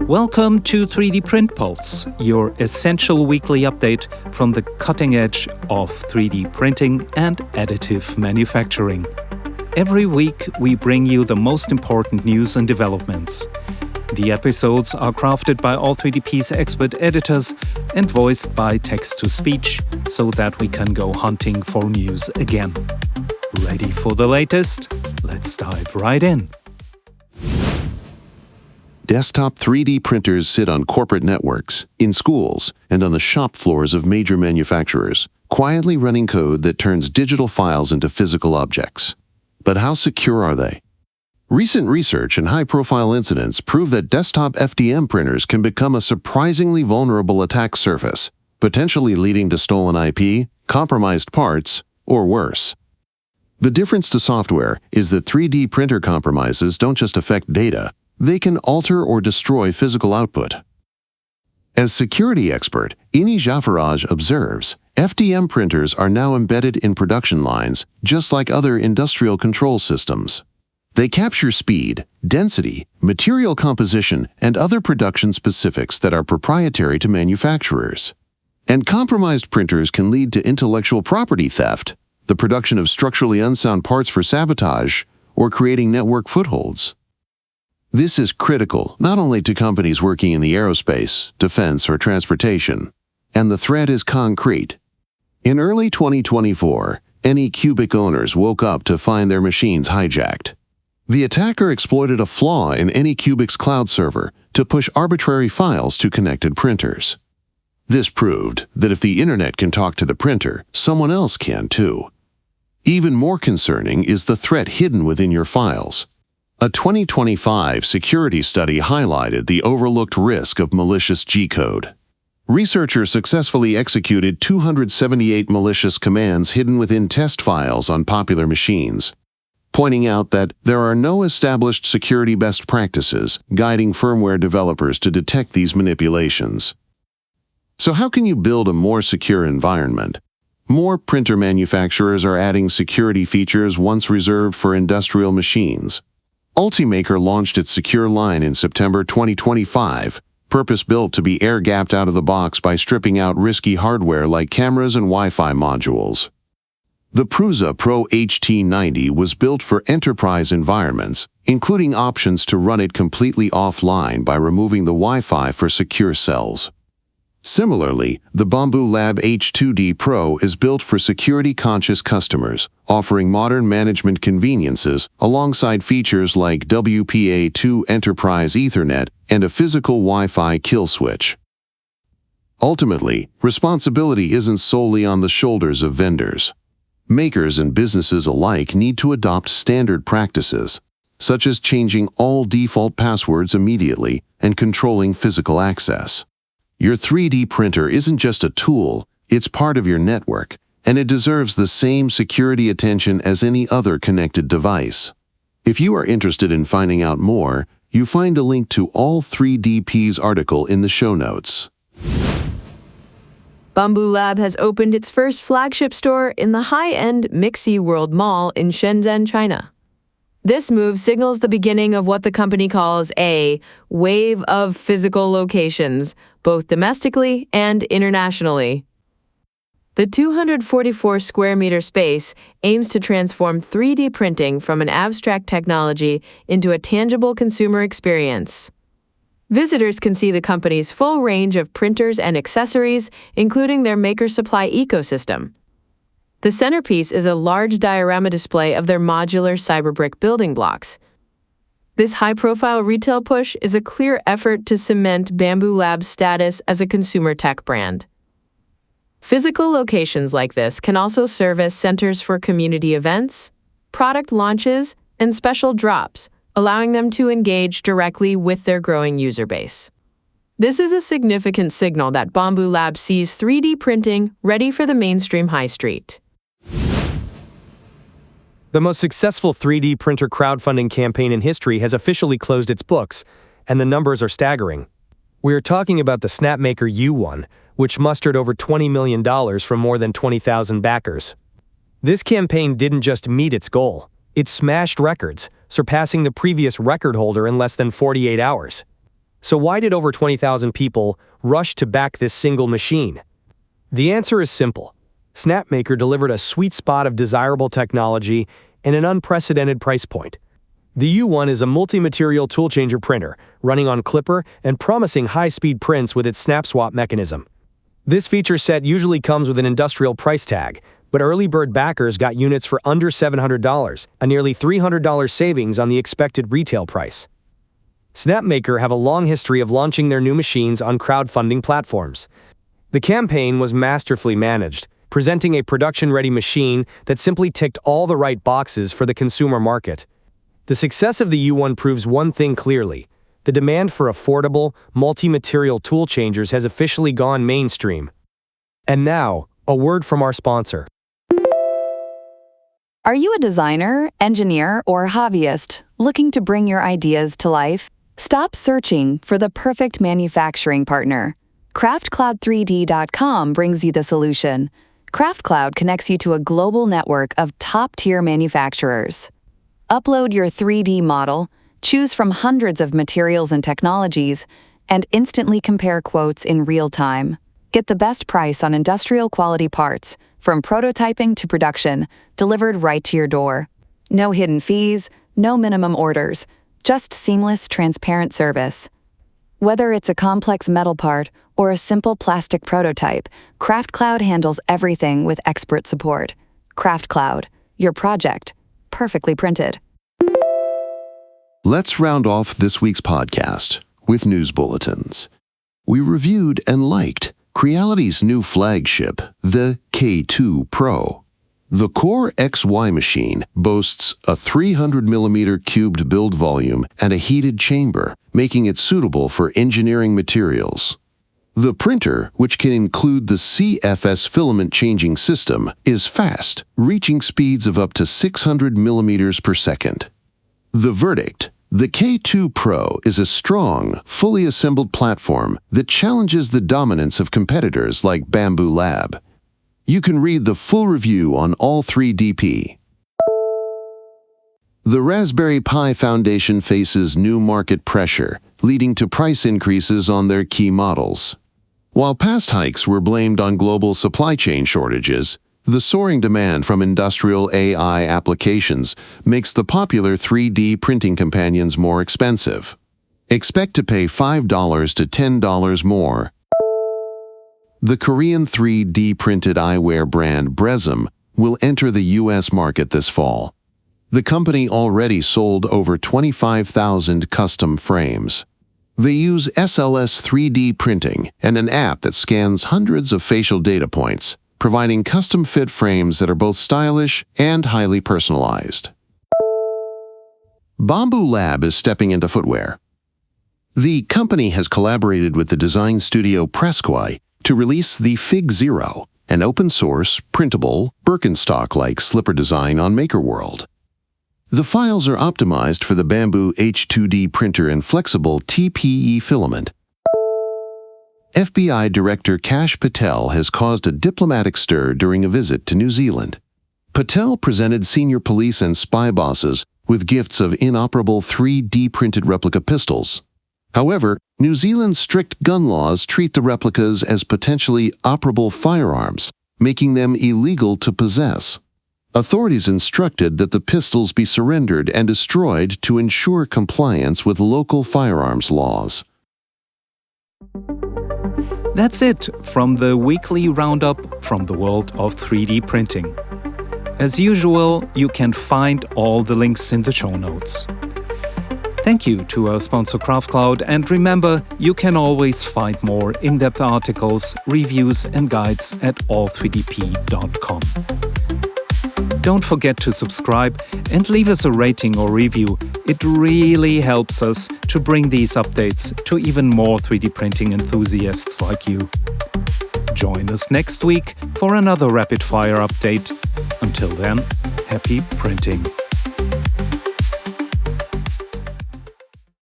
Welcome to 3D Print Pulse, your essential weekly update from the cutting edge of 3D printing and additive manufacturing. Every week, we bring you the most important news and developments. The episodes are crafted by All3DP's expert editors and voiced by text-to-speech so that we can go hunting for news again. Ready for the latest? Let's dive right in. Desktop 3D printers sit on corporate networks, in schools, and on the shop floors of major manufacturers, quietly running code that turns digital files into physical objects. But how secure are they? Recent research and high-profile incidents prove that desktop FDM printers can become a surprisingly vulnerable attack surface, potentially leading to stolen IP, compromised parts, or worse. The difference to software is that 3D printer compromises don't just affect data, they can alter or destroy physical output. As security expert Ini Jafaraj observes, FDM printers are now embedded in production lines just like other industrial control systems. They capture speed, density, material composition, and other production specifics that are proprietary to manufacturers. And compromised printers can lead to intellectual property theft, the production of structurally unsound parts for sabotage, or creating network footholds. This is critical not only to companies working in the aerospace, defense, or transportation, and the threat is concrete. In early 2024, AnyCubic owners woke up to find their machines hijacked. The attacker exploited a flaw in AnyCubic's cloud server to push arbitrary files to connected printers. This proved that if the internet can talk to the printer, someone else can too. Even more concerning is the threat hidden within your files. A 2025 security study highlighted the overlooked risk of malicious G-code. Researchers successfully executed 278 malicious commands hidden within test files on popular machines, pointing out that there are no established security best practices guiding firmware developers to detect these manipulations. So how can you build a more secure environment? More printer manufacturers are adding security features once reserved for industrial machines. Ultimaker launched its secure line in September 2025, purpose-built to be air-gapped out of the box by stripping out risky hardware like cameras and Wi-Fi modules. The Prusa Pro HT90 was built for enterprise environments, including options to run it completely offline by removing the Wi-Fi for secure cells. Similarly, the Bambu Lab H2D Pro is built for security-conscious customers, offering modern management conveniences alongside features like WPA2 Enterprise Ethernet and a physical Wi-Fi kill switch. Ultimately, responsibility isn't solely on the shoulders of vendors. Makers and businesses alike need to adopt standard practices, such as changing all default passwords immediately and controlling physical access. Your 3D printer isn't just a tool, it's part of your network, and it deserves the same security attention as any other connected device. If you are interested in finding out more, you find a link to All3DP's article in the show notes. Bambu Lab has opened its first flagship store in the high-end Mixi World Mall in Shenzhen, China. This move signals the beginning of what the company calls a wave of physical locations, both domestically and internationally. The 244 square meter space aims to transform 3D printing from an abstract technology into a tangible consumer experience. Visitors can see the company's full range of printers and accessories, including their maker supply ecosystem. The centerpiece is a large diorama display of their modular cyberbrick building blocks. This high-profile retail push is a clear effort to cement Bambu Lab's status as a consumer tech brand. Physical locations like this can also serve as centers for community events, product launches, and special drops, allowing them to engage directly with their growing user base. This is a significant signal that Bambu Lab sees 3D printing ready for the mainstream high street. The most successful 3D printer crowdfunding campaign in history has officially closed its books, and the numbers are staggering. We are talking about the Snapmaker U1, which mustered over $20 million from more than 20,000 backers. This campaign didn't just meet its goal, it smashed records, surpassing the previous record holder in less than 48 hours. So why did over 20,000 people rush to back this single machine? The answer is simple. Snapmaker delivered a sweet spot of desirable technology and an unprecedented price point. The U1 is a multi-material tool changer printer, running on Clipper and promising high-speed prints with its snap swap mechanism. This feature set usually comes with an industrial price tag, but early bird backers got units for under $700, a nearly $300 savings on the expected retail price. Snapmaker have a long history of launching their new machines on crowdfunding platforms. The campaign was masterfully managed, presenting a production-ready machine that simply ticked all the right boxes for the consumer market. The success of the U1 proves one thing clearly. The demand for affordable, multi-material tool changers has officially gone mainstream. And now, a word from our sponsor. Are you a designer, engineer, or hobbyist looking to bring your ideas to life? Stop searching for the perfect manufacturing partner. Craftcloud3D.com brings you the solution. Craftcloud connects you to a global network of top-tier manufacturers. Upload your 3D model, choose from hundreds of materials and technologies, and instantly compare quotes in real time. Get the best price on industrial quality parts, from prototyping to production, delivered right to your door. No hidden fees, no minimum orders, just seamless, transparent service. Whether it's a complex metal part or a simple plastic prototype, Craftcloud handles everything with expert support. Craftcloud, your project, perfectly printed. Let's round off this week's podcast with news bulletins. We reviewed and liked Creality's new flagship, the K2 Pro. The Core XY machine boasts a 300mm cubed build volume and a heated chamber, making it suitable for engineering materials. The printer, which can include the CFS filament changing system, is fast, reaching speeds of up to 600 millimeters per second. The verdict: the K2 Pro is a strong, fully assembled platform that challenges the dominance of competitors like Bambu Lab. You can read the full review on All3DP. The Raspberry Pi Foundation faces new market pressure, leading to price increases on their key models. While past hikes were blamed on global supply chain shortages, the soaring demand from industrial AI applications makes the popular 3D printing companions more expensive. Expect to pay $5 to $10 more. The Korean 3D printed eyewear brand Breezm will enter the U.S. market this fall. The company already sold over 25,000 custom frames. They use SLS 3D printing and an app that scans hundreds of facial data points, providing custom-fit frames that are both stylish and highly personalized. Bambu Lab is stepping into footwear. The company has collaborated with the design studio Craftcloud to release the Fig Zero, an open-source, printable, Birkenstock-like slipper design on MakerWorld. The files are optimized for the Bambu H2D printer and flexible TPE filament. FBI Director Patel has caused a diplomatic stir during a visit to New Zealand. Patel presented senior police and spy bosses with gifts of inoperable 3D printed replica pistols. However, New Zealand's strict gun laws treat the replicas as potentially operable firearms, making them illegal to possess. Authorities instructed that the pistols be surrendered and destroyed to ensure compliance with local firearms laws. That's it from the weekly roundup from the world of 3D printing. As usual, you can find all the links in the show notes. Thank you to our sponsor Craftcloud, and remember, you can always find more in-depth articles, reviews and guides at all3dp.com. Don't forget to subscribe and leave us a rating or review. It really helps us to bring these updates to even more 3D printing enthusiasts like you. Join us next week for another rapid-fire update. Until then, happy printing!